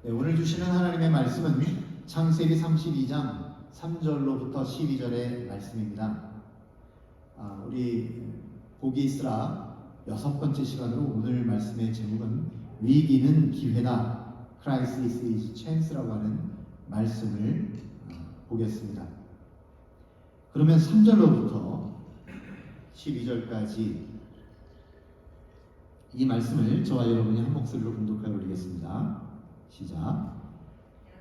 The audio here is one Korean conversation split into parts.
네, 오늘 주시는 하나님의 말씀은 창세기 32장 3절로부터 12절의 말씀입니다. 우리 보기 있으라 6번째 시간으로 오늘 말씀의 제목은 위기는 기회다, Crisis is Chance라고 하는 말씀을 보겠습니다. 그러면 3절로부터 12절까지 이 말씀을 저와 여러분이 한 목소리로 공독하여 올리겠습니다. 시작.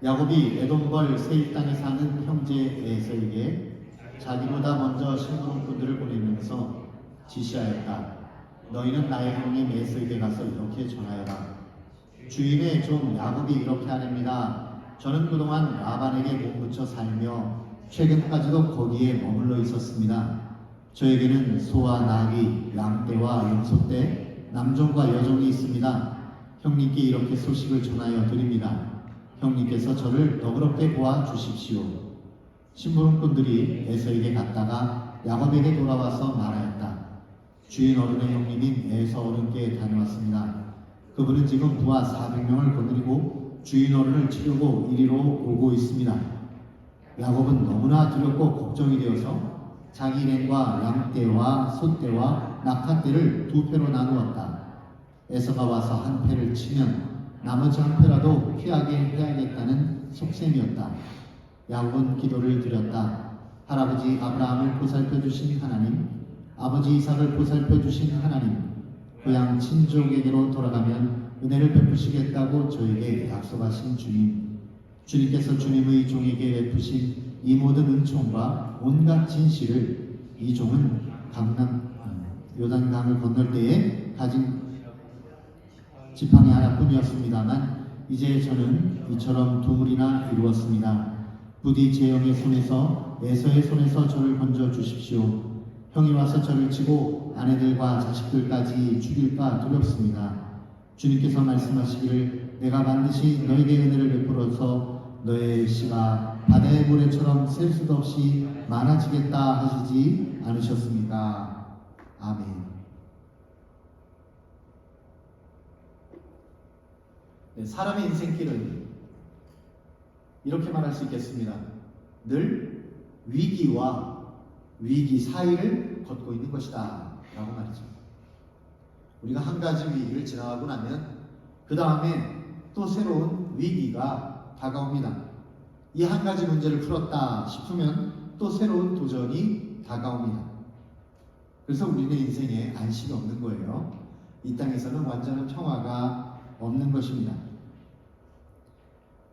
야곱이 에돔벌 세일 땅에 사는 형제 에서에게 자기보다 먼저 심부름꾼들을 보내면서 지시하였다. 너희는 나의 형님 에서에게 가서 이렇게 전하여라. 주인의 종 야곱이 이렇게 하렵니다. 저는 그동안 라반에게 몸붙여 살며 최근까지도 거기에 머물러 있었습니다. 저에게는 소와 나귀, 양떼와 염소떼, 남종과 여종이 있습니다. 형님께 이렇게 소식을 전하여 드립니다. 형님께서 저를 너그럽게 보아 주십시오. 심부름꾼들이 에서에게 갔다가 야곱에게 돌아와서 말하였다. 주인 어른의 형님인 에서 어른께 다녀왔습니다. 그분은 지금 부하 400명을 거느리고 주인 어른을 치려고 이리로 오고 있습니다. 야곱은 너무나 두렵고 걱정이 되어서 자기 일행과 양떼와 소떼와 낙타떼를 두 패로 나누었다. 에서가 와서 한 패를 치면 나머지 한 패라도 피하게 해야겠다는 속셈이었다. 야곱은 기도를 드렸다. 할아버지 아브라함을 보살펴 주신 하나님, 아버지 이삭을 보살펴 주신 하나님, 고향 친족에게로 돌아가면 은혜를 베푸시겠다고 저에게 약속하신 주님, 주님께서 주님의 종에게 베푸신 이 모든 은총과 온갖 진실을 이 종은 요단강을 건널 때에 가진 지팡이 하나뿐이었습니다만 이제 저는 이처럼 두물이나 이루었습니다. 부디 제 형의 손에서 에서의 손에서 저를 건져 주십시오. 형이 와서 저를 치고 아내들과 자식들까지 죽일까 두렵습니다. 주님께서 말씀하시기를 내가 반드시 너에게 은혜를 베풀어서 너의 씨가 바다의 모래처럼 셀 수도 없이 많아지겠다 하시지 않으셨습니까? 아멘. 네, 사람의 인생길은 이렇게 말할 수 있겠습니다. 늘 위기와 위기 사이를 걷고 있는 것이다 라고 말이죠. 우리가 한 가지 위기를 지나가고 나면 그 다음에 또 새로운 위기가 다가옵니다. 이 한 가지 문제를 풀었다 싶으면 또 새로운 도전이 다가옵니다. 그래서 우리는 인생에 안식이 없는 거예요. 이 땅에서는 완전한 평화가 없는 것입니다.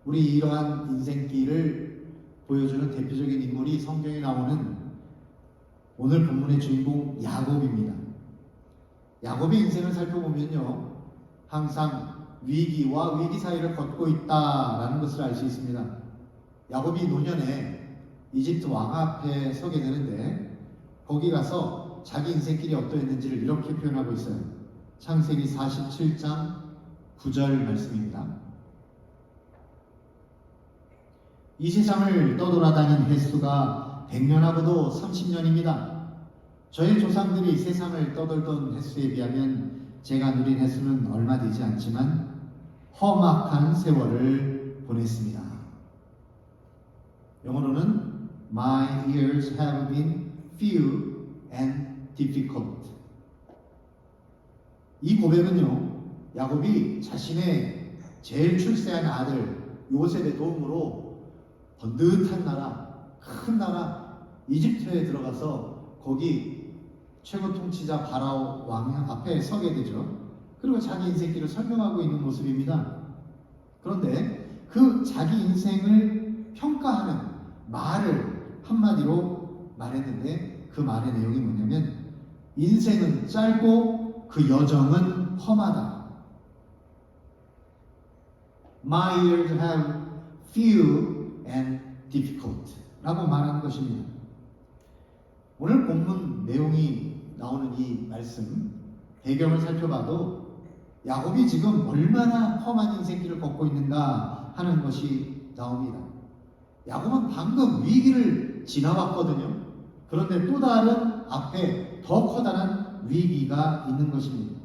우리 이러한 인생길을 보여주는 대표적인 인물이 성경에 나오는 오늘 본문의 주인공 야곱입니다. 야곱의 인생을 살펴보면요, 항상 위기와 위기 사이를 걷고 있다라는 것을 알 수 있습니다. 야곱이 노년에 이집트 왕 앞에 서게 되는데 거기 가서 자기 인생길이 어떠했는지를 이렇게 표현하고 있어요. 창세기 47장 9절 말씀입니다. 이 세상을 떠돌아다닌 횟수가 100년하고도 30년입니다. 저희 조상들이 세상을 떠돌던 횟수에 비하면 제가 누린 횟수는 얼마 되지 않지만 험악한 세월을 보냈습니다. 영어로는 My years have been few and difficult. 이 고백은요, 야곱이 자신의 제일 출세한 아들 요셉의 도움으로 번듯한 나라, 큰 나라 이집트에 들어가서 거기 최고 통치자 바라오 왕 앞에 서게 되죠. 그리고 자기 인생길을 설명하고 있는 모습입니다. 그런데 그 자기 인생을 평가하는 말을 한마디로 말했는데 그 말의 내용이 뭐냐면 인생은 짧고 그 여정은 험하다. My years have few and difficult 라고 말하는 것입니다. 오늘 본문 내용이 나오는 이 말씀 배경을 살펴봐도 야곱이 지금 얼마나 험한 인생길을 걷고 있는가 하는 것이 나옵니다. 야곱은 방금 위기를 지나왔거든요. 그런데 또 다른 앞에 더 커다란 위기가 있는 것입니다.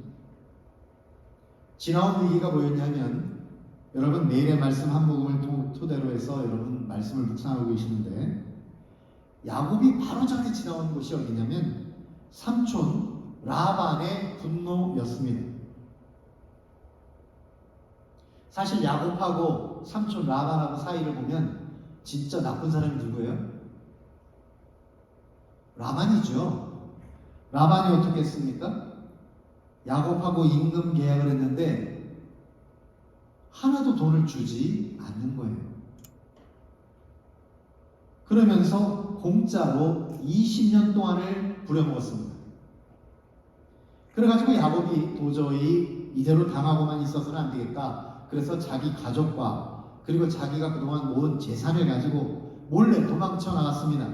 지나온 위기가 뭐였냐면 여러분 매일의 말씀 한 복음을 토대로 해서 여러분 말씀을 묵상하고 계시는데 야곱이 바로 전에 지나온 곳이 어디냐면 삼촌 라반의 분노였습니다. 사실 야곱하고 삼촌 라반하고 사이를 보면 진짜 나쁜 사람이 누구예요? 라반이죠. 라반이 어떻게 했습니까? 야곱하고 임금 계약을 했는데 하나도 돈을 주지 않는 거예요. 그러면서 공짜로 20년 동안을 부려먹었습니다. 그래가지고 야곱이 도저히 이대로 당하고만 있어서는 안 되겠다. 그래서 자기 가족과 그리고 자기가 그동안 모은 재산을 가지고 몰래 도망쳐 나갔습니다.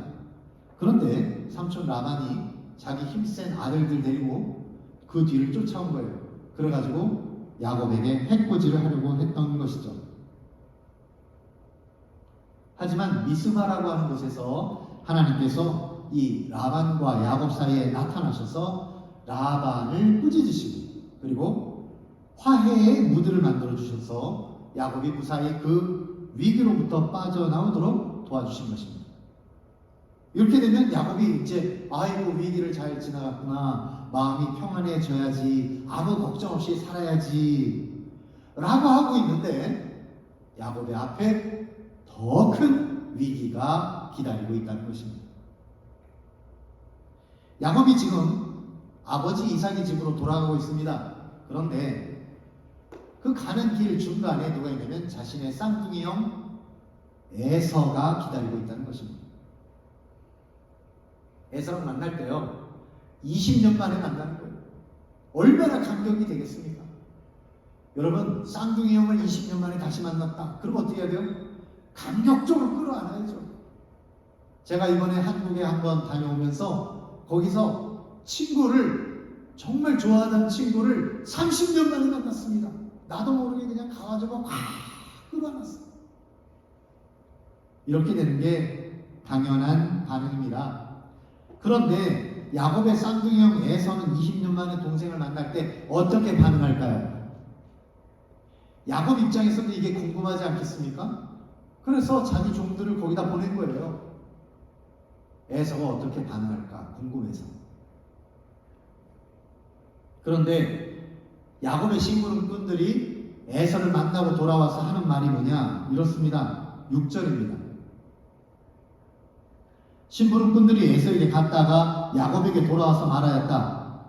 그런데 삼촌 라반이 자기 힘센 아들들 데리고 그 뒤를 쫓아온 거예요. 그래가지고 야곱에게 해코지를 하려고 했던 것이죠. 하지만 미스바라고 하는 곳에서 하나님께서 이 라반과 야곱 사이에 나타나셔서 라반을 꾸짖으시고 그리고 화해의 무드를 만들어 주셔서 야곱이 무사히 그 위기로부터 빠져나오도록 도와주신 것입니다. 이렇게 되면 야곱이 이제 아이고 위기를 잘 지나갔구나, 마음이 평안해져야지, 아무 걱정 없이 살아야지 라고 하고 있는데 야곱의 앞에 더 큰 위기가 기다리고 있다는 것입니다. 야곱이 지금 아버지 이삭의 집으로 돌아가고 있습니다. 그런데 그 가는 길 중간에 누가 있냐면 자신의 쌍둥이 형 에서가 기다리고 있다는 것입니다. 에서랑 만날 때요 20년 만에 만나는 거예요. 얼마나 감격이 되겠습니까? 여러분 쌍둥이 형을 20년 만에 다시 만났다. 그럼 어떻게 해야 돼요? 감격적으로 끌어안아야죠. 제가 이번에 한국에 한번 다녀오면서 거기서 친구를 정말 좋아하던 친구를 30년 만에 만났습니다. 나도 모르게 그냥 가가지고 확 끌어안았어요. 이렇게 되는 게 당연한 반응입니다. 그런데 야곱의 쌍둥이 형 에서는 20년 만에 동생을 만날 때 어떻게 반응할까요? 야곱 입장에서는 이게 궁금하지 않겠습니까? 그래서 자기 종들을 거기다 보낸 거예요. 에서가 어떻게 반응할까 궁금해서. 그런데 야곱의 심부름꾼들이 에서를 만나고 돌아와서 하는 말이 뭐냐? 이렇습니다. 6절입니다. 심부름꾼들이 에서에게 갔다가 야곱에게 돌아와서 말하였다.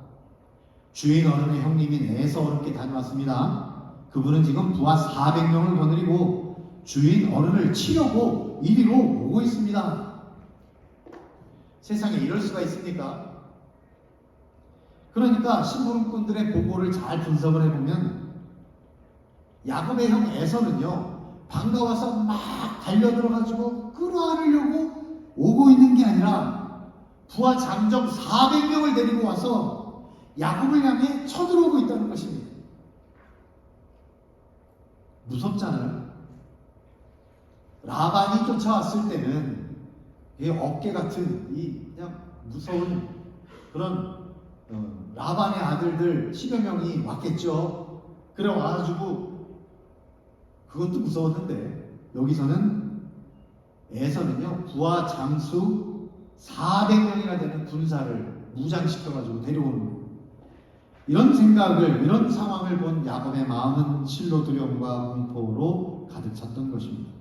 주인 어른의 형님인 에서 어른께 다녀왔습니다. 그분은 지금 부하 400명을 거느리고 주인 어른을 치려고 이리로 오고 있습니다. 세상에 이럴 수가 있습니까? 그러니까 심부름꾼들의 보고를 잘 분석을 해보면 야곱의 형 에서는요 반가워서 막 달려들어가지고 끌어안으려고 오고 있는 게 아니라 부하 장정 400명을 데리고 와서 야곱을 향해 쳐들어오고 있다는 것입니다. 무섭잖아요. 라반이 쫓아왔을 때는 이 어깨 같은 이 그냥 무서운 그런 라반의 아들들 10여 명이 왔겠죠. 그래 와가지고 그것도 무서웠는데 여기서는 에서는요 부하 장수 400명이나 되는 군사를 무장시켜가지고 데려오는 거예요. 이런 생각을 이런 상황을 본 야곱의 마음은 실로 두려움과 공포로 가득 찼던 것입니다.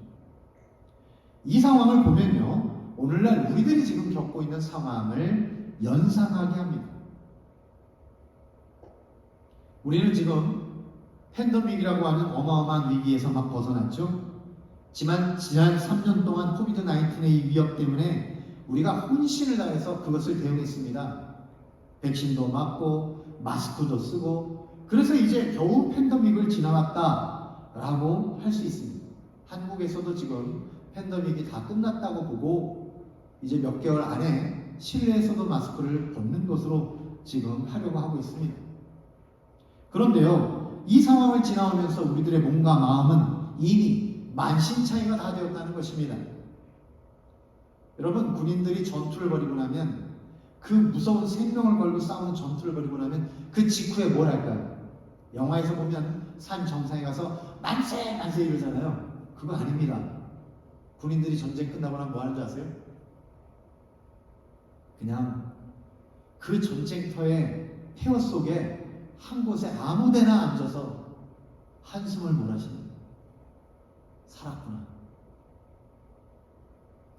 이 상황을 보면요 오늘날 우리들이 지금 겪고 있는 상황을 연상하게 합니다. 우리는 지금 팬데믹이라고 하는 어마어마한 위기에서 막 벗어났죠. 지난 3년 동안 코비드-19의 위협 때문에 우리가 혼신을 다해서 그것을 대응했습니다. 백신도 맞고 마스크도 쓰고 그래서 이제 겨우 팬데믹을 지나왔다라고 할 수 있습니다. 한국에서도 지금 팬데믹이 다 끝났다고 보고 이제 몇 개월 안에 실내에서도 마스크를 벗는 것으로 지금 하려고 하고 있습니다. 그런데요 이 상황을 지나오면서 우리들의 몸과 마음은 이미 만신창이가 다 되었다는 것입니다. 여러분 군인들이 전투를 벌이고 나면 그 무서운 생명을 걸고 싸우는 전투를 벌이고 나면 그 직후에 뭘 할까요? 영화에서 보면 산 정상에 가서 만세 만세 이러잖아요. 그거 아닙니다. 군인들이 전쟁 끝나고 나면 뭐 하는 줄 아세요? 그냥 그 전쟁터의 폐허 속에 한 곳에 아무데나 앉아서 한숨을 몰아쉬는, 살았구나,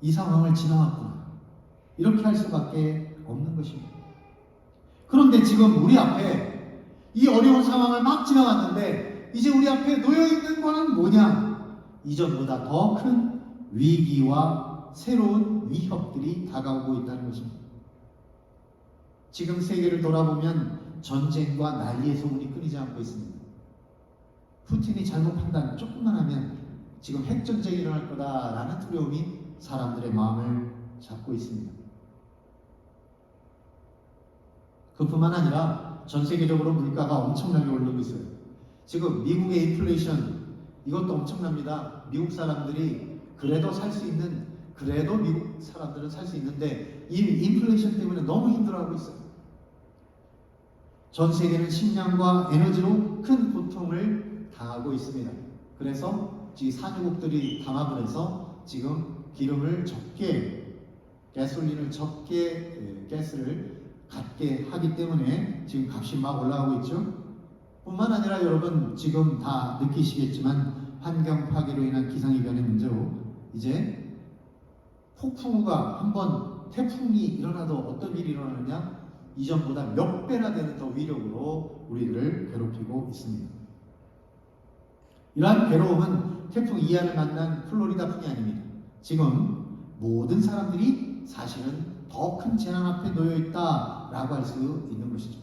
이 상황을 지나왔구나, 이렇게 할 수밖에 없는 것입니다. 그런데 지금 우리 앞에 이 어려운 상황을 막 지나갔는데 이제 우리 앞에 놓여있는 것은 뭐냐? 이전보다 더 큰 위기와 새로운 위협들이 다가오고 있다는 것입니다. 지금 세계를 돌아보면 전쟁과 난리의 소문이 끊이지 않고 있습니다. 푸틴이 잘못 판단 조금만 하면 지금 핵전쟁이 일어날 거다라는 두려움이 사람들의 마음을 잡고 있습니다. 그뿐만 아니라 전 세계적으로 물가가 엄청나게 오르고 있어요. 지금 미국의 인플레이션, 이것도 엄청납니다. 미국 사람들이 그래도 살 수 있는, 그래도 미국 사람들은 살 수 있는데 이 인플레이션 때문에 너무 힘들어하고 있어요. 전 세계는 식량과 에너지로 큰 고통을 당하고 있습니다. 그래서 지금 산유국들이 담합을 해서 지금 기름을 적게, 가솔린을 적게, 가스를 갖게 하기 때문에 지금 값이 막 올라가고 있죠. 뿐만 아니라 여러분 지금 다 느끼시겠지만 환경 파괴로 인한 기상이변의 문제로 이제 폭풍우가 한번 태풍이 일어나도 어떤 일이 일어나느냐, 이전보다 몇 배나 되는 더 위력으로 우리들을 괴롭히고 있습니다. 이러한 괴로움은 태풍 이안을 만난 플로리다뿐이 아닙니다. 지금 모든 사람들이 사실은 더 큰 재난 앞에 놓여 있다라고 할 수 있는 것이죠.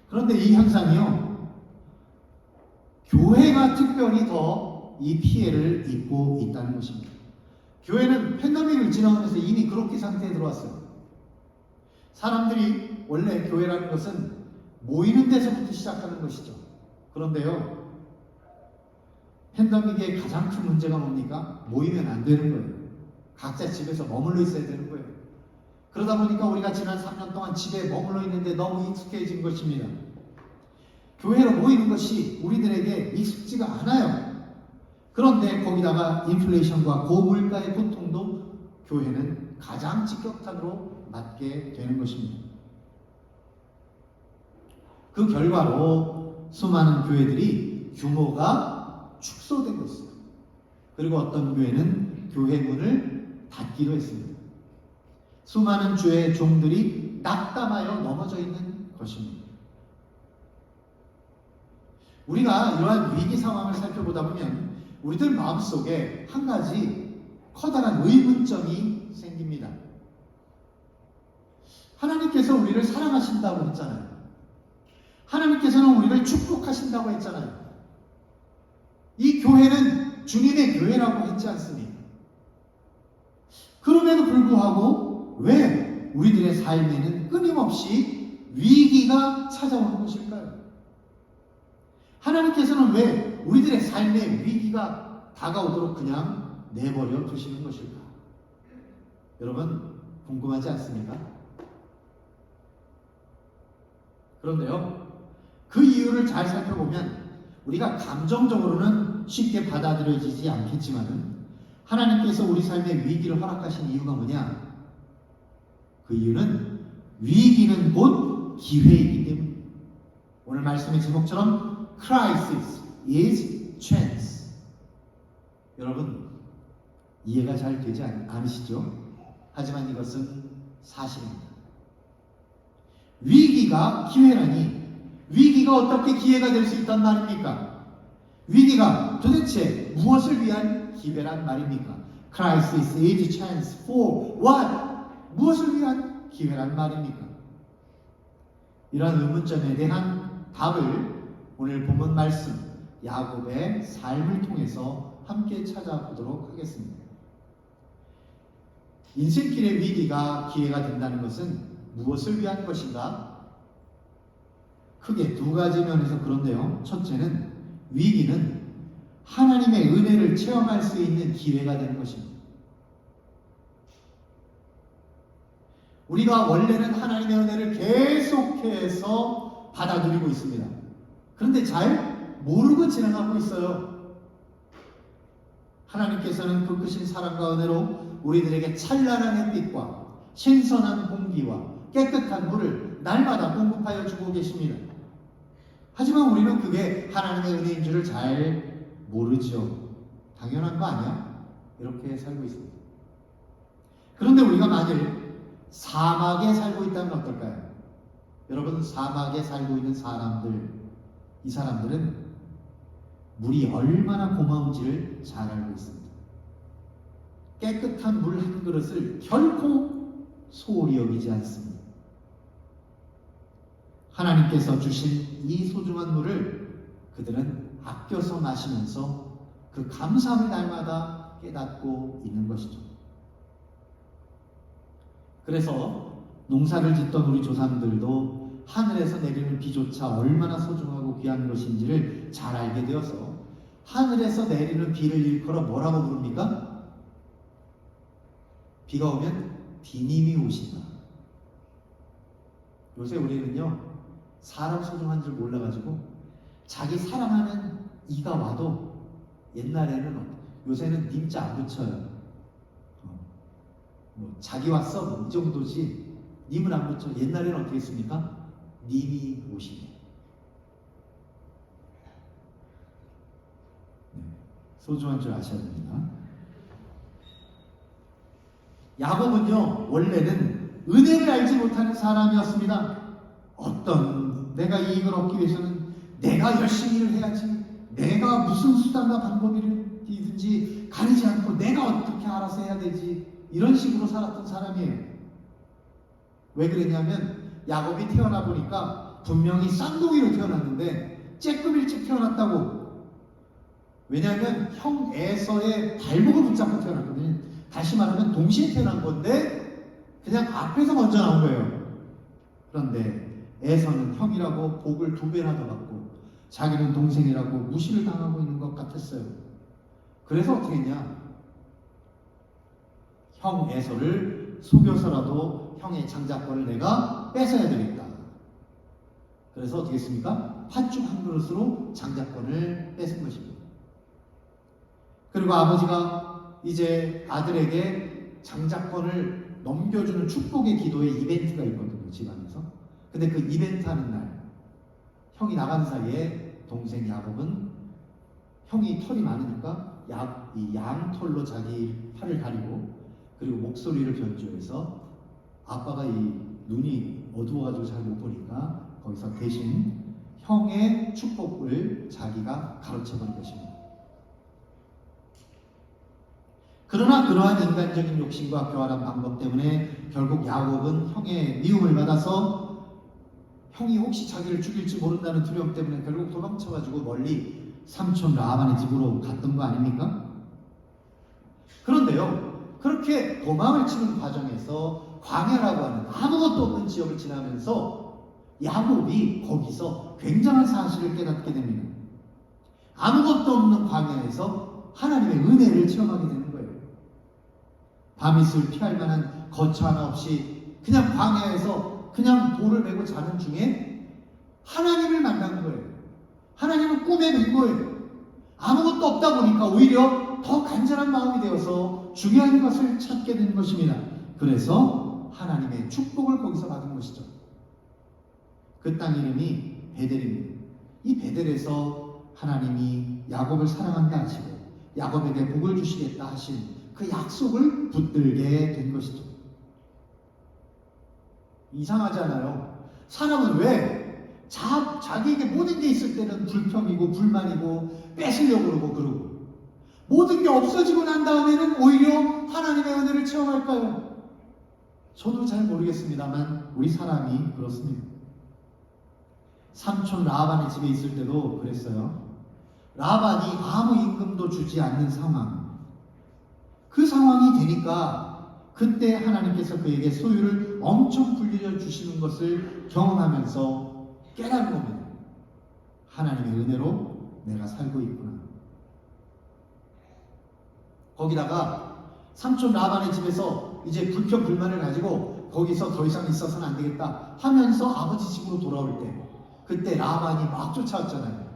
그런데 이 현상이요, 교회가 특별히 더 이 피해를 입고 있다는 것입니다. 교회는 팬데믹을 지나오면서 이미 그렇게 상태에 들어왔어요. 사람들이 원래 교회라는 것은 모이는 데서부터 시작하는 것이죠. 그런데요, 팬데믹의 가장 큰 문제가 뭡니까? 모이면 안 되는 거예요. 각자 집에서 머물러 있어야 되는 거예요. 그러다 보니까 우리가 지난 3년 동안 집에 머물러 있는데 너무 익숙해진 것입니다. 교회로 모이는 것이 우리들에게 익숙지가 않아요. 그런데 거기다가 인플레이션과 고물가의 고통도 교회는 가장 직격탄으로 맞게 되는 것입니다. 그 결과로 수많은 교회들이 규모가 축소되고 있어요. 그리고 어떤 교회는 교회 문을 닫기로 했습니다. 수많은 주의 종들이 낙담하여 넘어져 있는 것입니다. 우리가 이러한 위기 상황을 살펴보다 보면 우리들 마음속에 한 가지 커다란 의문점이 생깁니다. 하나님께서 우리를 사랑하신다고 했잖아요. 하나님께서는 우리를 축복하신다고 했잖아요. 이 교회는 주님의 교회라고 했지 않습니까? 그럼에도 불구하고 왜 우리들의 삶에는 끊임없이 위기가 찾아오는 것일까요? 하나님께서는 왜 우리들의 삶에 위기가 다가오도록 그냥 내버려 두시는 것일까? 여러분 궁금하지 않습니까? 그런데요, 그 이유를 잘 살펴보면 우리가 감정적으로는 쉽게 받아들여지지 않겠지만은 하나님께서 우리 삶에 위기를 허락하신 이유가 뭐냐? 그 이유는 위기는 곧 기회이기 때문입니다. 오늘 말씀의 제목처럼 Crisis is chance. 여러분 이해가 잘 되지 않으시죠? 하지만 이것은 사실입니다. 위기가 기회라니, 위기가 어떻게 기회가 될 수 있단 말입니까? 위기가 도대체 무엇을 위한 기회란 말입니까? Crisis is chance for what? 무엇을 위한 기회란 말입니까? 이러한 의문점에 대한 답을 오늘 본문 말씀 야곱의 삶을 통해서 함께 찾아보도록 하겠습니다. 인생길의 위기가 기회가 된다는 것은 무엇을 위한 것인가? 크게 두 가지 면에서 그런데요. 첫째는 위기는 하나님의 은혜를 체험할 수 있는 기회가 되는 것입니다. 우리가 원래는 하나님의 은혜를 계속해서 받아들이고 있습니다. 그런데 잘 모르고 지나가고 있어요. 하나님께서는 그 크신 사랑과 은혜로 우리들에게 찬란한 햇빛과 신선한 공기와 깨끗한 물을 날마다 공급하여 주고 계십니다. 하지만 우리는 그게 하나님의 은혜인 줄을 잘 모르죠. 당연한 거 아니야? 이렇게 살고 있습니다. 그런데 우리가 만일 사막에 살고 있다면 어떨까요? 여러분, 사막에 살고 있는 사람들, 이 사람들은 물이 얼마나 고마운지를 잘 알고 있습니다. 깨끗한 물 한 그릇을 결코 소홀히 여기지 않습니다. 하나님께서 주신 이 소중한 물을 그들은 아껴서 마시면서 그 감사함을 날마다 깨닫고 있는 것이죠. 그래서 농사를 짓던 우리 조상들도 하늘에서 내리는 비조차 얼마나 소중하고 귀한 것인지를 잘 알게 되어서 하늘에서 내리는 비를 일컬어 뭐라고 부릅니까? 비가 오면 비님이 오신다. 요새 우리는요, 사람 소중한 줄 몰라가지고 자기 사랑하는 이가 와도 옛날에는, 요새는 님자 안 붙여요. 자기 왔어? 이 정도지 님은 안 붙여. 옛날에는 어떻게 했습니까? 님이 오시니. 소중한 줄 아셔야 됩니다. 야곱은요, 원래는 은혜를 알지 못하는 사람이었습니다. 내가 이익을 얻기 위해서는 내가 열심히 일을 해야지, 내가 무슨 수단과 방법이든지 가리지 않고 내가 어떻게 알아서 해야 되지, 이런 식으로 살았던 사람이에요. 왜 그랬냐면 야곱이 태어나 보니까 분명히 쌍둥이로 태어났는데 조금 일찍 태어났다고. 왜냐하면 형 에서의 발목을 붙잡고 태어났거든요. 다시 말하면 동시에 태어난 건데 그냥 앞에서 먼저 나온 거예요. 그런데 에서는 형이라고 복을 2배나 더 받고 자기는 동생이라고 무시를 당하고 있는 것 같았어요. 그래서 어떻게 했냐? 형 에서를 속여서라도 형의 장자권을 내가 뺏어야 되겠다. 그래서 어떻게 했습니까? 팥죽 한 그릇으로 장자권을 뺏은 것입니다. 그리고 아버지가 이제 아들에게 장자권을 넘겨주는 축복의 기도의 이벤트가 있거든요, 집안에서. 근데 그 이벤트 하는 날, 형이 나간 사이에 동생 야곱은 형이 털이 많으니까 이 양털로 자기 팔을 가리고, 그리고 목소리를 변조해서 아빠가 이 눈이 어두워가지고 잘 못 보니까 거기서 대신 형의 축복을 자기가 가르쳐버린 것입니다. 그러나 그러한 인간적인 욕심과 교활한 방법 때문에 결국 야곱은 형의 미움을 받아서 형이 혹시 자기를 죽일지 모른다는 두려움 때문에 결국 도망쳐가지고 멀리 삼촌 라반의 집으로 갔던 거 아닙니까? 그런데요, 그렇게 도망을 치는 과정에서 광야라고 하는 아무것도 없는 지역을 지나면서 야곱이 거기서 굉장한 사실을 깨닫게 됩니다. 아무것도 없는 광야에서 하나님의 은혜를 체험하게 되는 거예요. 밤이슬 피할 만한 거처 하나 없이 그냥 광야에서 그냥 돌을 메고 자는 중에 하나님을 만난 거예요. 하나님을 꿈에 뵌 거예요. 아무것도 없다 보니까 오히려 더 간절한 마음이 되어서 중요한 것을 찾게 된 것입니다. 그래서 하나님의 축복을 거기서 받은 것이죠. 그 땅 이름이 베델입니다. 이 베델에서 하나님이 야곱을 사랑한다 하시고 야곱에게 복을 주시겠다 하신 그 약속을 붙들게 된 것이죠. 이상하잖아요. 사람은 왜 자기에게 모든 게 있을 때는 불평이고 불만이고 뺏으려고 그러고 모든 게 없어지고 난 다음에는 오히려 하나님의 은혜를 체험할까요? 저도 잘 모르겠습니다만 우리 사람이 그렇습니다. 삼촌 라반의 집에 있을 때도 그랬어요. 라반이 아무 임금도 주지 않는 상황, 그 상황이 되니까 그때 하나님께서 그에게 소유를 엄청 불려 주시는 것을 경험하면서 깨달은 겁니다. 하나님의 은혜로 내가 살고 있구나. 거기다가 삼촌 라반의 집에서 이제 불평 불만을 가지고 거기서 더 이상 있어서는 안 되겠다 하면서 아버지 집으로 돌아올 때 그때 라반이 막 쫓아왔잖아요.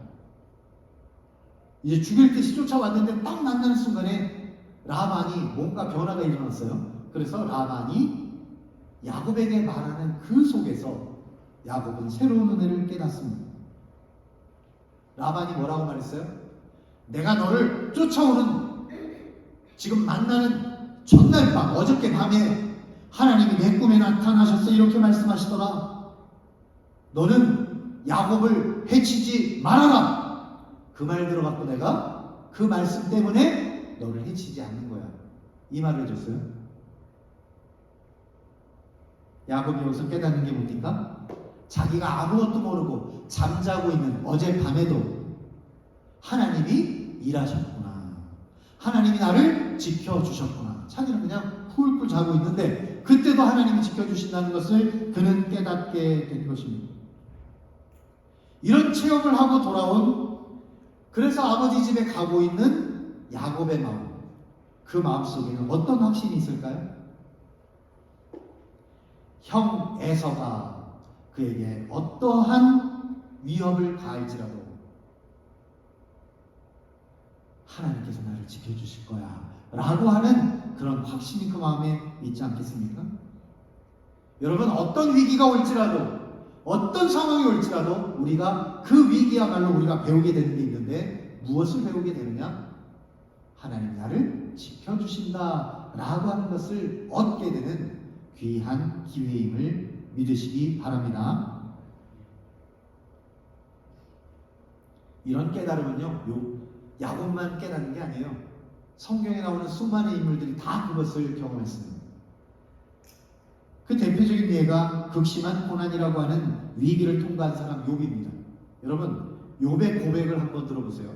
이제 죽일 듯이 쫓아왔는데 딱 만나는 순간에 라반이 뭔가 변화가 일어났어요. 그래서 라반이 야곱에게 말하는 그 속에서 야곱은 새로운 은혜를 깨닫습니다. 라반이 뭐라고 말했어요? 내가 너를 쫓아오는 지금 만나는 첫날 밤, 어저께 밤에 하나님이 내 꿈에 나타나셔서 이렇게 말씀하시더라. 너는 야곱을 해치지 말아라. 그 말 들어갖고 내가 그 말씀 때문에 너를 해치지 않는 거야. 이 말을 해줬어요. 야곱이 여기서 깨닫는 게 뭡니까? 자기가 아무것도 모르고 잠자고 있는 어젯밤에도 하나님이 일하셨구나. 하나님이 나를 지켜주셨구나. 자기는 그냥 훌훌 자고 있는데 그때도 하나님이 지켜주신다는 것을 그는 깨닫게 된 것입니다. 이런 체험을 하고 돌아온, 그래서 아버지 집에 가고 있는 야곱의 마음, 그 마음속에는 어떤 확신이 있을까요? 형 에서가 그에게 어떠한 위협을 가할지라도 하나님께서 나를 지켜주실 거야 라고 하는 그런 확신이 그 마음에 있지 않겠습니까? 여러분, 어떤 위기가 올지라도, 어떤 상황이 올지라도 우리가 그 위기야말로 우리가 배우게 되는 게 있는데, 무엇을 배우게 되느냐? 하나님 나를 지켜주신다 라고 하는 것을 얻게 되는 귀한 기회임을 믿으시기 바랍니다. 이런 깨달음은요, 야곱만 깨닫는 게 아니에요. 성경에 나오는 수많은 인물들이 다 그것을 경험했습니다. 그 대표적인 예가 극심한 고난이라고 하는 위기를 통과한 사람 욥입니다. 여러분, 욥의 고백을 한번 들어보세요.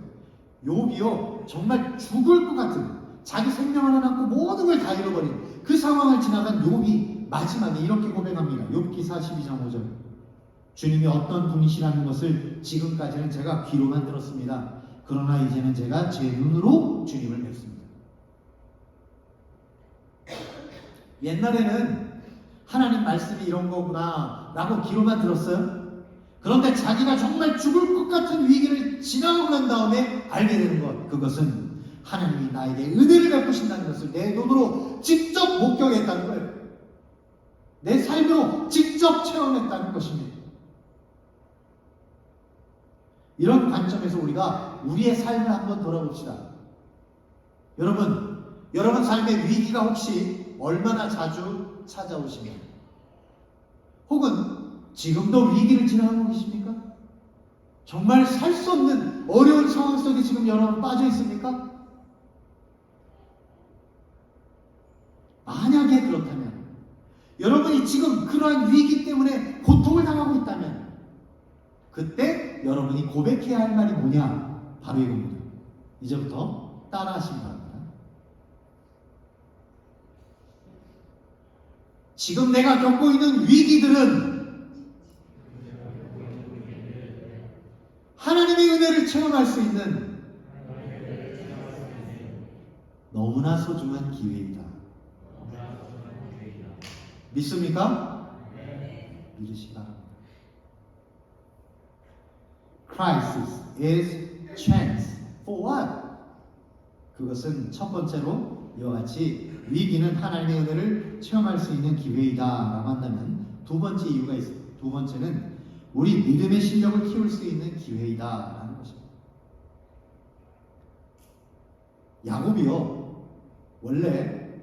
욥이요, 정말 죽을 것 같은, 자기 생명을 안고 모든 걸 다 잃어버린 그 상황을 지나간 욥이 마지막에 이렇게 고백합니다. 욥기사 12장 5절. 주님이 어떤 분이시라는 것을 지금까지는 제가 귀로만 들었습니다. 그러나 이제는 제가 제 눈으로 주님을 뵙습니다. 옛날에는 하나님 말씀이 이런 거구나 라고 귀로만 들었어요. 그런데 자기가 정말 죽을 것 같은 위기를 지나고 난 다음에 알게 되는 것, 그것은 하나님이 나에게 은혜를 베푸신다는 것을 내 눈으로 직접 목격했다는 거예요. 내 삶으로 직접 체험했다는 것입니다. 이런 관점에서 우리가 우리의 삶을 한번 돌아봅시다. 여러분 삶의 위기가 혹시 얼마나 자주 찾아오시면, 혹은 지금도 위기를 지나가고 계십니까? 정말 살 수 없는 어려운 상황 속에 지금 여러분 빠져 있습니까? 만약에 그렇다면, 여러분이 지금 그러한 위기 때문에 고통을 당하고 있다면, 그때 여러분이 고백해야 할 말이 뭐냐? 바로 이겁니다. 이제부터 따라하시기 바랍니다. 지금 내가 겪고 있는 위기들은 하나님의 은혜를 체험할 수 있는 너무나 소중한 기회이다. 믿습니까? 믿으시기 바랍니다. Crisis is chance for what? 그것은 첫 번째로 이와 같이 위기는 하나님의 은혜를 체험할 수 있는 기회이다 라고 한다면, 두 번째 이유가 있어요. 두 번째는 우리 믿음의 실력을 키울 수 있는 기회이다 라는 것입니다. 야곱이요, 원래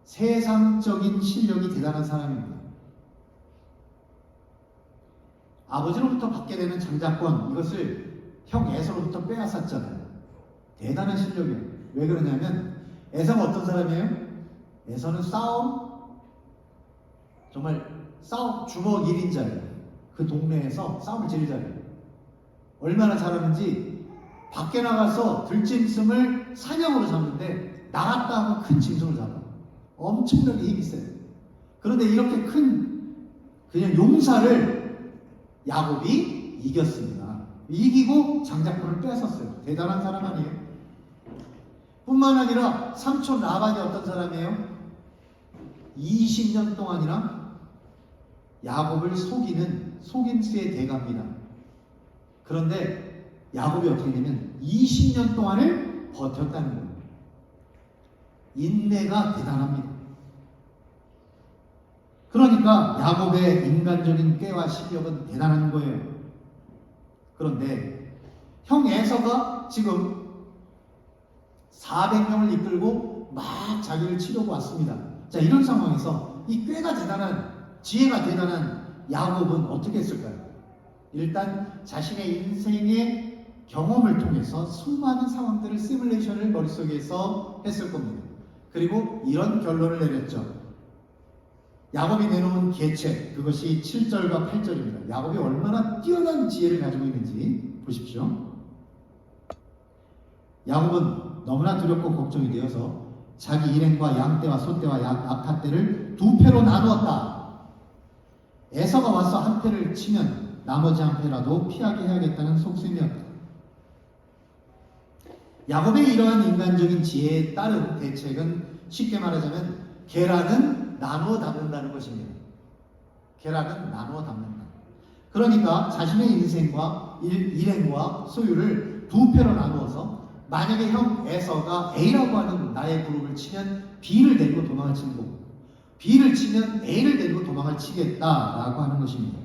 세상적인 실력이 대단한 사람입니다. 아버지로부터 받게 되는 장자권, 이것을 형 에서로부터 빼앗았잖아요. 대단한 실력이에요. 왜 그러냐면 에서가 어떤 사람이에요? 에서는 정말 싸움 주먹 1인자예요. 그 동네에서 싸움을 제일 잘해요. 얼마나 잘하는지 밖에 나가서 들짐승을 사냥으로 잡는데 나갔다 하면 큰 짐승을 잡아. 엄청나게 힘이 세요. 그런데 이렇게 큰 그냥 용사를 야곱이 이겼습니다. 이기고 장자권을 뺏었어요. 대단한 사람 아니에요? 뿐만 아니라 삼촌 라반이 어떤 사람이에요? 20년 동안이나 야곱을 속이는 속임수의 대가입니다. 그런데 야곱이 어떻게 되면 20년 동안을 버텼다는 거예요. 인내가 대단합니다. 그러니까 야곱의 인간적인 꾀와 실력은 대단한 거예요. 그런데 형 에서가 지금 400명을 이끌고 막 자기를 치려고 왔습니다. 자, 이런 상황에서 이 꾀가 대단한, 지혜가 대단한 야곱은 어떻게 했을까요? 일단 자신의 인생의 경험을 통해서 수많은 상황들을 시뮬레이션을 머릿속에서 했을 겁니다. 그리고 이런 결론을 내렸죠. 야곱이 내놓은 계책, 그것이 7절과 8절입니다. 야곱이 얼마나 뛰어난 지혜를 가지고 있는지 보십시오. 야곱은 너무나 두렵고 걱정이 되어서 자기 일행과 양떼와 소떼와 악한 떼를 두 패로 나누었다. 에서가 와서 한 패를 치면 나머지 한 패라도 피하게 해야겠다는 속셈이었다. 야곱의 이러한 인간적인 지혜에 따른 대책은 쉽게 말하자면 계란은 나누어 담는다는 것입니다. 계란은 나누어 담는다. 그러니까 자신의 인생과 일행과 소유를 두 패로 나누어서 만약에 형 에서가 A라고 하는 나의 그룹을 치면 B를 데리고 도망을 치는 거고, B를 치면 A를 데리고 도망을 치겠다라고 하는 것입니다.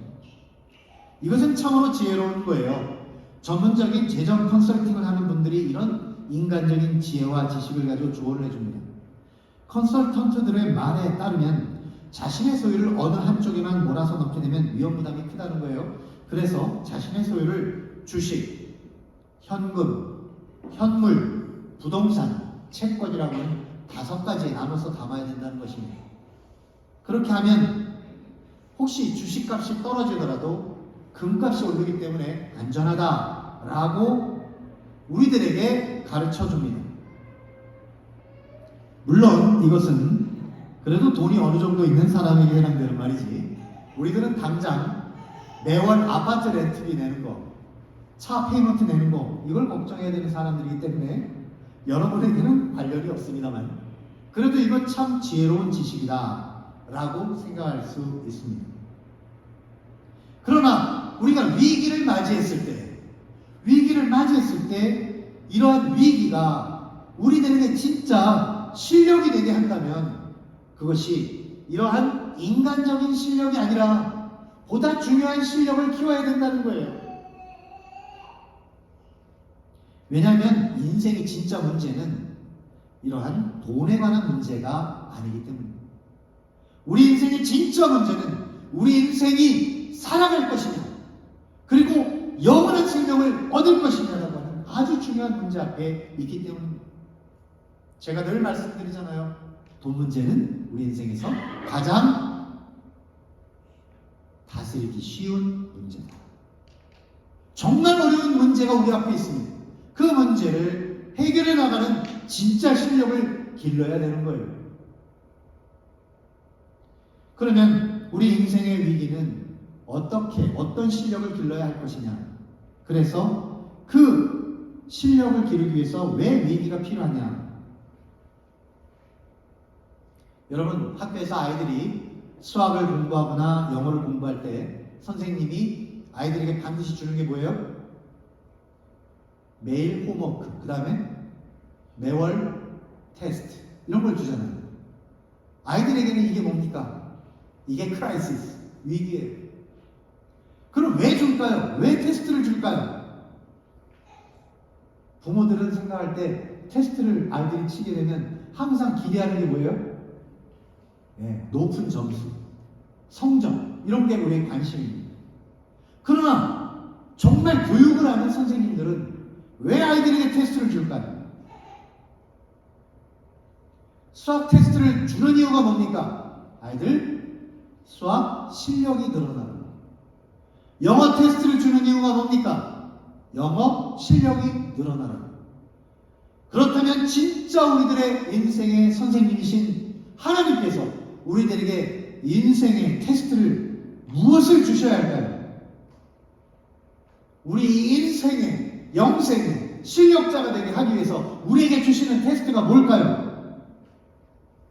이것은 참으로 지혜로운 거예요. 전문적인 재정 컨설팅을 하는 분들이 이런 인간적인 지혜와 지식을 가지고 조언을 해줍니다. 컨설턴트들의 말에 따르면 자신의 소유를 어느 한쪽에만 몰아서 넣게 되면 위험부담이 크다는 거예요. 그래서 자신의 소유를 주식, 현금, 현물, 부동산, 채권이라고 하는 5가지에 나눠서 담아야 된다는 것입니다. 그렇게 하면 혹시 주식값이 떨어지더라도 금값이 오르기 때문에 안전하다라고 우리들에게 가르쳐 줍니다. 물론 이것은 그래도 돈이 어느 정도 있는 사람에게 해당되는 말이지, 우리들은 당장 매월 아파트 렌트비 내는 거, 차 페이먼트 내는 거, 이걸 걱정해야 되는 사람들이기 때문에 여러분에게는 관련이 없습니다만, 그래도 이건 참 지혜로운 지식이다 라고 생각할 수 있습니다. 그러나 우리가 위기를 맞이했을 때 이러한 위기가 우리들에게 진짜 실력이 되게 한다면 그것이 이러한 인간적인 실력이 아니라 보다 중요한 실력을 키워야 된다는 거예요. 왜냐하면 인생의 진짜 문제는 이러한 돈에 관한 문제가 아니기 때문입니다. 우리 인생의 진짜 문제는 우리 인생이 살아갈 것이냐, 그리고 영원한 생명을 얻을 것이냐라고 하는 아주 중요한 문제 앞에 있기 때문입니다. 제가 늘 말씀드리잖아요. 돈 문제는 우리 인생에서 가장 다스리기 쉬운 문제다. 정말 어려운 문제가 우리 앞에 있습니다. 그 문제를 해결해 나가는 진짜 실력을 길러야 되는 거예요. 그러면 우리 인생의 위기는 어떤 실력을 길러야 할 것이냐, 그래서 그 실력을 기르기 위해서 왜 위기가 필요하냐. 여러분, 학교에서 아이들이 수학을 공부하거나 영어를 공부할 때 선생님이 아이들에게 반드시 주는 게 뭐예요? 매일 홈워크, 그 다음에 매월 테스트, 이런 걸 주잖아요. 아이들에게는 이게 뭡니까? 이게 크라이시스, 위기예요. 그럼 왜 줄까요? 왜 테스트를 줄까요? 부모들은 생각할 때 테스트를 아이들이 치게 되면 항상 기대하는 게 뭐예요? 높은 점수, 성적, 이런 게 우리의 관심입니다. 그러나 정말 교육을 하는 선생님들은 왜 아이들에게 테스트를 줄까요? 수학 테스트를 주는 이유가 뭡니까? 아이들 수학 실력이 늘어나는 거예요. 영어 테스트를 주는 이유가 뭡니까? 영어 실력이 늘어나는 거예요. 그렇다면 진짜 우리들의 인생의 선생님이신 하나님께서 우리들에게 인생의 테스트를 무엇을 주셔야 할까요? 우리 인생의 영생의 실력자가 되게 하기 위해서 우리에게 주시는 테스트가 뭘까요?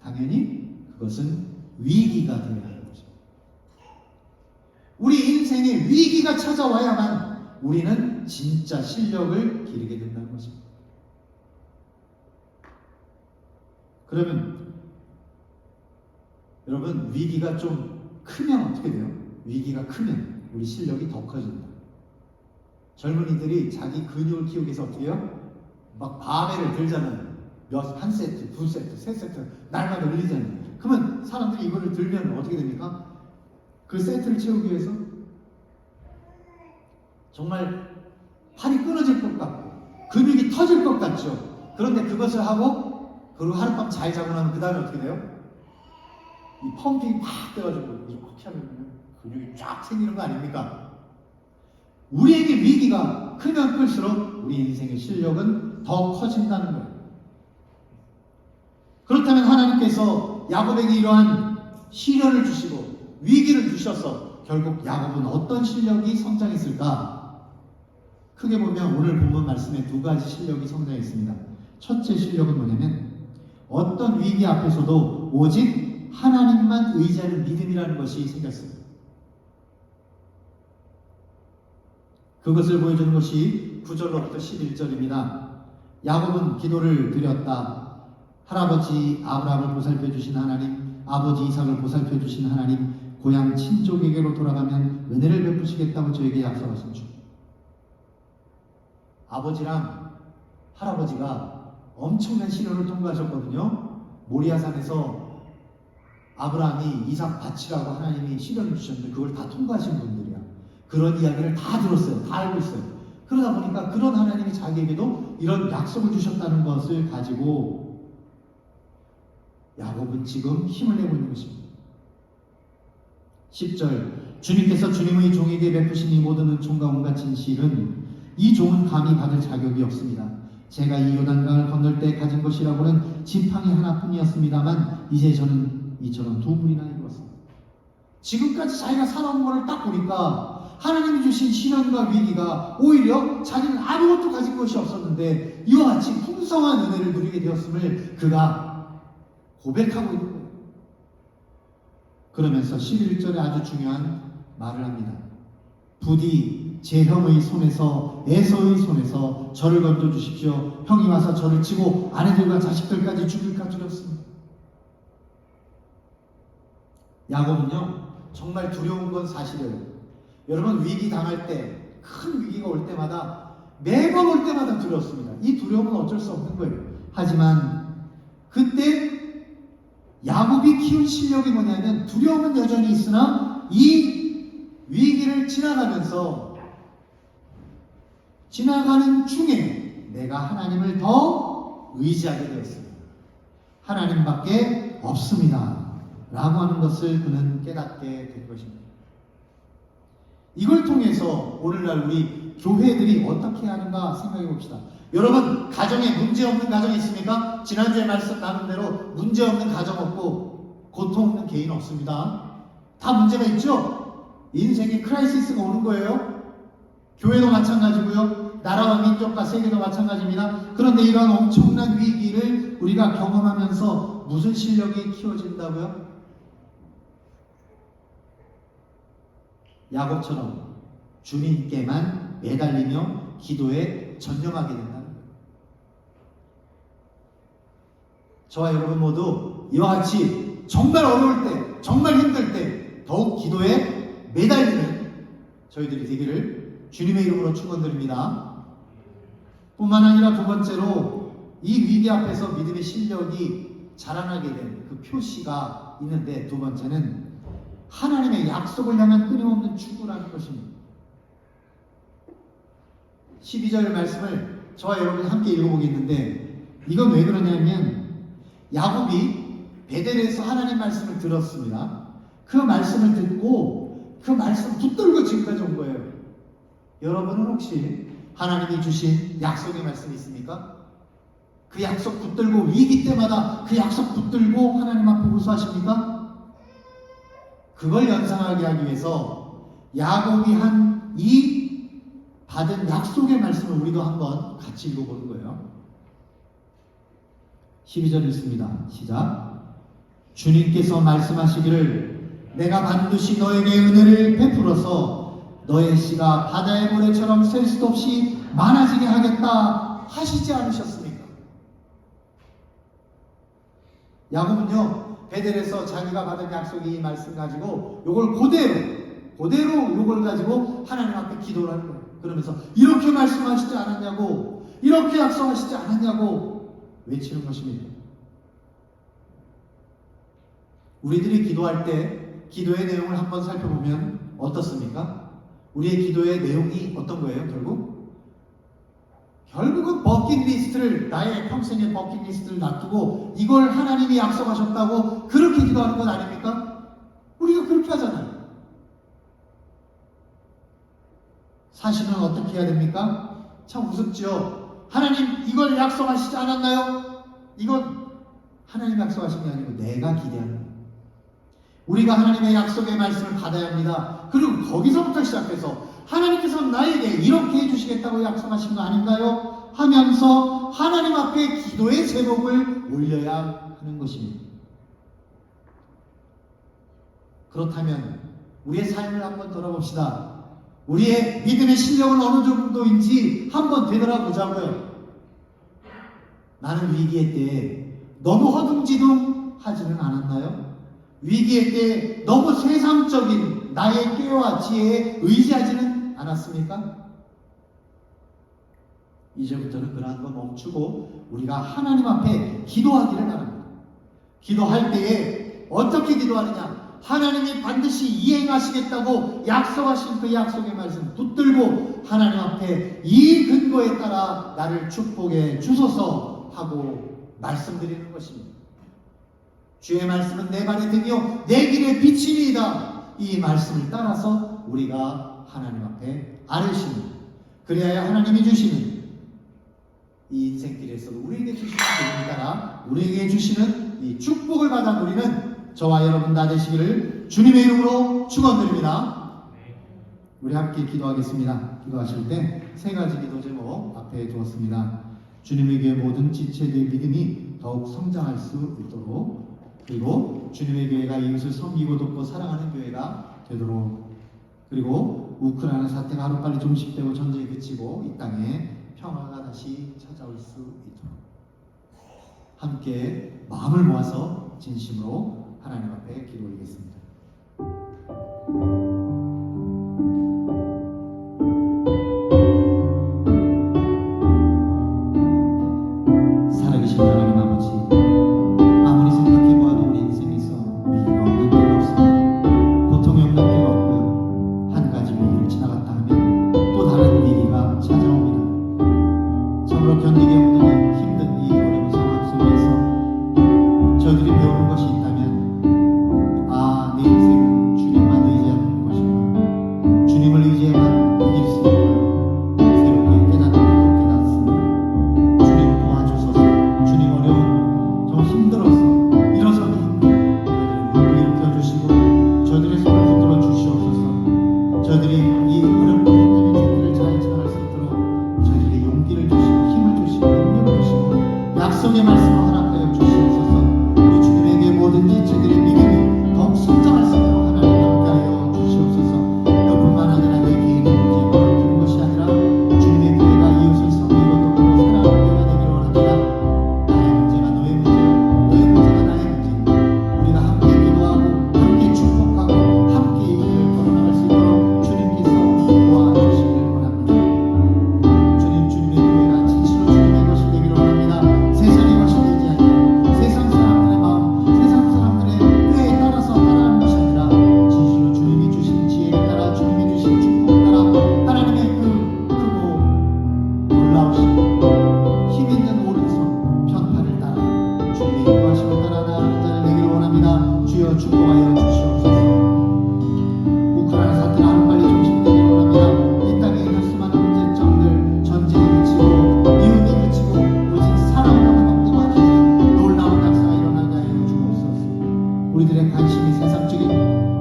당연히 그것은 위기가 되어야 하는 것입니다. 우리 인생에 위기가 찾아와야만 우리는 진짜 실력을 기르게 된다는 것입니다. 그러면 여러분, 위기가 좀 크면 어떻게 돼요? 위기가 크면 우리 실력이 더 커진다. 젊은이들이 자기 근육을 키우기 위해서 어떻게 해요? 막 바벨을 들잖아요. 한 세트, 두 세트, 세 세트 날마다 늘리잖아요. 그러면 사람들이 이거를 들면 어떻게 됩니까? 그 세트를 채우기 위해서 정말 팔이 끊어질 것 같고 근육이 터질 것 같죠. 그런데 그것을 하고 그리고 하룻밤 잘 자고 나면 그 다음에 어떻게 돼요? 이 펌핑이 팍 돼가지고 이렇게 하면 근육이 쫙 생기는 거 아닙니까? 우리에게 위기가 크면 클수록 우리 인생의 실력은 더 커진다는 거예요. 그렇다면 하나님께서 야곱에게 이러한 시련을 주시고 위기를 주셔서 결국 야곱은 어떤 실력이 성장했을까? 크게 보면 오늘 본문 말씀에 두 가지 실력이 성장했습니다. 첫째 실력은 뭐냐면 어떤 위기 앞에서도 오직 하나님만 의지하는 믿음이라는 것이 생겼어요. 그것을 보여주는 것이 9절로부터 11절입니다. 야곱은 기도를 드렸다. 할아버지 아브라함을 보살펴 주신 하나님, 아버지 이삭을 보살펴 주신 하나님, 고향 친족에게로 돌아가면 은혜를 베푸시겠다고 저에게 약속하신 주. 아버지랑 할아버지가 엄청난 시련을 통과하셨거든요. 모리아산에서 아브라함이 이삭 바치라고 하나님이 시련을 주셨는데 그걸 다 통과하신 분들이야. 그런 이야기를 다 들었어요. 다 알고 있어요. 그러다 보니까 그런 하나님이 자기에게도 이런 약속을 주셨다는 것을 가지고 야곱은 지금 힘을 내고 있는 것입니다. 10절 주님께서 주님의 종에게 베푸신 이 모든 은총과 온갖 진실은 이 종은 감히 받을 자격이 없습니다. 제가 이 요단강을 건널 때 가진 것이라고는 지팡이 하나뿐이었습니다만 이제 저는 이처럼 두 분이나 이루었습니다. 지금까지 자기가 살아온 것을 딱 보니까 하나님이 주신 시련과 위기가 오히려 자기는 아무것도 가진 것이 없었는데 이와 같이 풍성한 은혜를 누리게 되었음을 그가 고백하고 있는 거예요. 그러면서 11절에 아주 중요한 말을 합니다. 부디 제 형의 손에서 에서의 손에서 저를 건져 주십시오. 형이 와서 저를 치고 아내들과 자식들까지 죽일까 두렵습니다. 야곱은요 정말 두려운 건 사실이에요. 여러분 위기 당할 때 큰 위기가 올 때마다 매번 올 때마다 두렵습니다. 이 두려움은 어쩔 수 없는 거예요. 하지만 그때 야곱이 키운 실력이 뭐냐면 두려움은 여전히 있으나 이 위기를 지나가면서 지나가는 중에 내가 하나님을 더 의지하게 되었습니다. 하나님밖에 없습니다. 라고 하는 것을 그는 깨닫게 된 것입니다. 이걸 통해서 오늘날 우리 교회들이 어떻게 하는가 생각해 봅시다. 여러분 가정에 문제 없는 가정이 있습니까? 지난주에 말씀 나눈 대로 문제 없는 가정 없고 고통 없는 개인 없습니다. 다 문제가 있죠? 인생에 크라이시스가 오는 거예요. 교회도 마찬가지고요. 나라와 민족과 세계도 마찬가지입니다. 그런데 이러한 엄청난 위기를 우리가 경험하면서 무슨 실력이 키워진다고요? 야곱처럼 주님께만 매달리며 기도에 전념하게 된다는 거예요. 저와 여러분 모두 이와 같이 정말 어려울 때, 정말 힘들 때 더욱 기도에 매달리는 저희들이 되기를 주님의 이름으로 축원드립니다. 뿐만 아니라 두 번째로 이 위기 앞에서 믿음의 실력이 자라나게 된 그 표시가 있는데 두 번째는 하나님의 약속을 향한 끊임없는 추구라는 것입니다. 12절 말씀을 저와 여러분이 함께 읽어보겠는데 이건 왜 그러냐면 야곱이 베델에서 하나님 말씀을 들었습니다. 그 말씀을 듣고 그 말씀 붙들고 지금까지 온 거예요. 여러분은 혹시 하나님이 주신 약속의 말씀이 있습니까? 그 약속 붙들고 위기 때마다 그 약속 붙들고 하나님 앞에 호소하십니까? 그걸 연상하게 하기 위해서 야곱이 한 이 받은 약속의 말씀을 우리도 한번 같이 읽어보는 거예요. 12절 읽습니다. 시작. 주님께서 말씀하시기를 내가 반드시 너에게 은혜를 베풀어서 너의 씨가 바다의 모래처럼 셀 수도 없이 많아지게 하겠다 하시지 않으셨습니까? 야곱은요, 베델에서 자기가 받은 약속의 이 말씀 가지고 요걸 그대로 요걸 가지고 하나님 앞에 기도를 하는 거예요. 그러면서 이렇게 말씀하시지 않았냐고, 이렇게 약속하시지 않았냐고 외치는 것입니다. 우리들이 기도할 때 기도의 내용을 한번 살펴보면 어떻습니까? 우리의 기도의 내용이 어떤 거예요? 결국은 버킷리스트를, 나의 평생의 버킷리스트를 놔두고 이걸 하나님이 약속하셨다고 그렇게 기도하는 것 아닙니까? 우리가 그렇게 하잖아요. 사실은 어떻게 해야 됩니까? 참 우습죠. 하나님 이걸 약속하시지 않았나요? 이건 하나님 약속하신 게 아니고 내가 기대하는 거예요. 우리가 하나님의 약속의 말씀을 받아야 합니다. 그리고 거기서부터 시작해서 하나님께서 나에게 이렇게 해주시겠다고 약속하신 거 아닌가요? 하면서 하나님 앞에 기도의 제목을 올려야 하는 것입니다. 그렇다면 우리의 삶을 한번 돌아봅시다. 우리의 믿음의 실력은 어느 정도인지 한번 되돌아보자고요. 나는 위기의 때에 너무 허둥지둥 하지는 않았나요? 위기의 때에 너무 세상적인 나의 꾀와 지혜에 의지하지는 않았습니까? 이제부터는 그러한 거 멈추고 우리가 하나님 앞에 기도하기를 바랍니다. 기도할 때에 어떻게 기도하느냐? 하나님이 반드시 이행하시겠다고 약속하신 그 약속의 말씀 붙들고 하나님 앞에 이 근거에 따라 나를 축복해 주소서 하고 말씀드리는 것입니다. 주의 말씀은 내 발의 등이요 내 길의 빛이니이다. 이 말씀을 따라서 우리가 하나님 앞에 아뢰시는, 그래야 하나님이 주시는 이 인생길에서 우리에게 주시는 복을 따라 우리에게 주시는 이 축복을 받아 누리는 저와 여러분 다 되시기를 주님의 이름으로 축원드립니다. 우리 함께 기도하겠습니다. 기도하실 때 세 가지 기도 제목 앞에 두었습니다. 주님의 교회 모든 지체들의 믿음이 더욱 성장할 수 있도록, 그리고 주님의 교회가 이웃을 섬기고 돕고 사랑하는 교회가 되도록, 그리고 우크라이나 사태가 하루빨리 종식되고 전쟁이 그치고 이 땅에 평화가 다시 찾아올 수 있도록 함께 마음을 모아서 진심으로 하나님 앞에 기도 올리겠습니다. 살아계신 하나님 아버지, 아무리 생각해보아도 우리 인생에서 위기가 없는 때가 없습니다. 고통이 없는 때가 없고요. 한 가지 위기를 지나갔다 하면 또 다른 위기가 찾아옵니다. 정말 견디기 힘든 이 어려운 상황 속에서 저희들이 배우는 것이 있다면 내 인생은 주님만 의지하는 것이구나. 주님을 의지해만 이길 수 있구나. 새롭게 깨닫는 것도 깨닫습니다. 주님 도와주소서. 주님 어려운, 좀 힘들어서 일어서기 힘든 저희들의 눈을 일으켜주시고 저희들의 손을 붙들어 주시옵소서. 저희들이 이 어렵고 힘든 인생들을 잘 지나갈 수 있도록 저희들에게 용기를 주시고 힘을 주시고 능력을 주시고 약속의 말씀을 허락하여 주시옵소서. 우리 주님에게 모든 지체들의 믿음이 더욱 성장할 수 있도록 하나님 함께하여 주시옵소서. 그뿐만 아니라 내 개인의 문제만 두는 것이 아니라 주님의 교회가 이웃을 섬기고 돕고 사랑하는 교회가 되기를 원합니다. 나의 문제가 너의 문제요, 너의 문제가 나의 문제입니다. 우리가 함께 기도하고 함께 축복하고 함께 이 길을 걸어나갈 수 있도록 주님께서 도와주시길 원합니다. 주님의 교회가 진실로 주님의 것이 되기를 원합니다. 세상의 것이 되지 아니하고 세상 사람들의 마음, 세상 사람들의 꾀에 따라서 따라하는 것이 아니라 진실로 주님이 주신 지혜에 따라 주님이 주신 축복에 따라 하나님의 그 크고 놀라우신 힘 있는 오른손 편파를 따라 주님의 인도하심을 따라 나아가는 자를 되기를 원합니다. 주여 축복하여 주시옵소서. 우크라이나 사태가 하루빨리 종식되기를 원합니다. 이 땅에 있는 수많은 문제점들, 전쟁이 그치고 미움이 그치고 오직 사랑으로 감동하는 놀라운 역사가 일어나게 하여 주옵소서. 우리들의 관심이 세상적인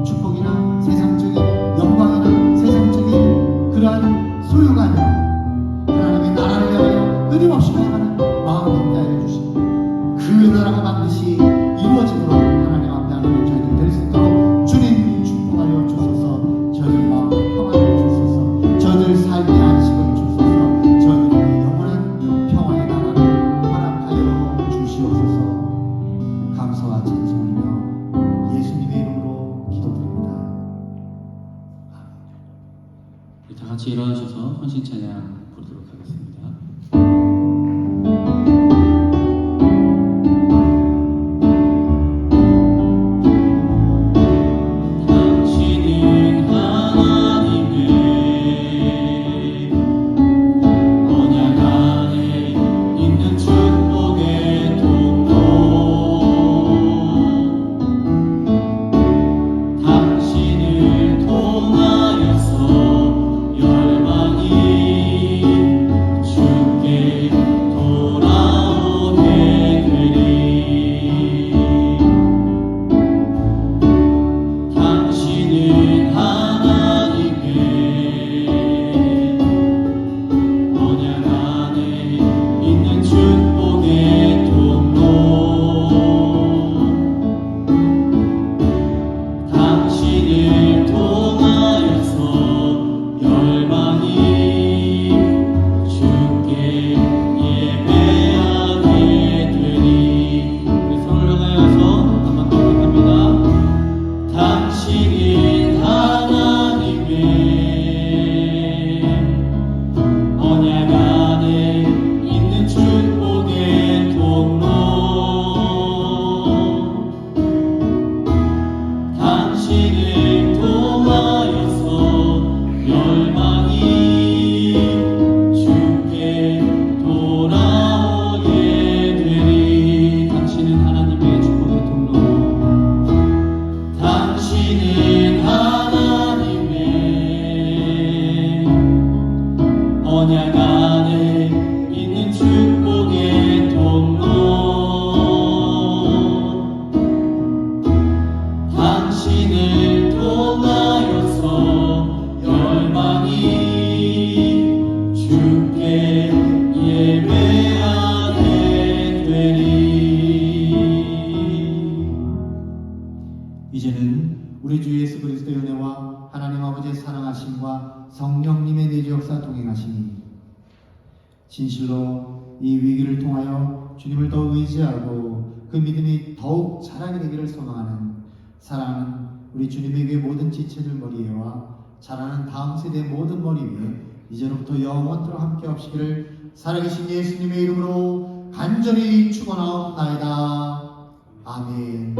축복이나 세상적인 영광이나 세상적인 그러한 소유가 아니라 하나님의 나라를 향하여 끊임없이 나아가는 마음을 있게 하여 주시고 그 나라가 반드시 이루어지도록 하나님 앞에 하는 저희들 될 수 있도록 주님 축복하여 주소서. 저희들 마음에 평안을 주소서. 같이 일어나셔서 헌신 찬양 부르도록 하겠습니다. 당신은 하나님의 언약 안에 있는 축복의 통로. 당신을 통하여서 열방이 주께 돌아오게 되리. 당신은 하나님의 언약 안에 있는 축복의 통로. 당신을 통하여서 열방이 주께 예배하게 되리. 우리 손을 향하여서 한번 더 부릅니다. 당신은 하나님의 언약 안에 있는 축복의 통로. 당신을 통하여서 열방이 주께 돌아오게 되리. 당신은 하나님의 축복의 통로. 당신은 하나님의 언약 안에 있는 축복의 통로. 당신을 통하여서 열방이 주께 예배하게 되리. 이제는 우리 주 예수 그리스도의 은혜와 하나님 아버지의 사랑하심과 성령님의 내주 역사 동행하심이 진실로 이 위기를 통하여 주님을 더 의지하고 그 믿음이 더욱 자라게 되기를 소망하는 사랑하는 우리 주님의 교회 모든 지체들 머리에와 자라는 다음 세대 모든 머리 위에 이제로부터 영원토록 함께 하시기를 살아계신 예수님의 이름으로 간절히 축원하옵나이다. 아멘.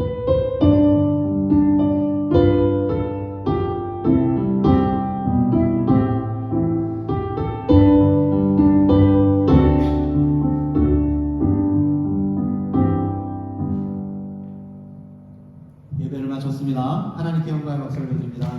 예배를 마쳤습니다. 하나님께 영광의 박수를 드립니다.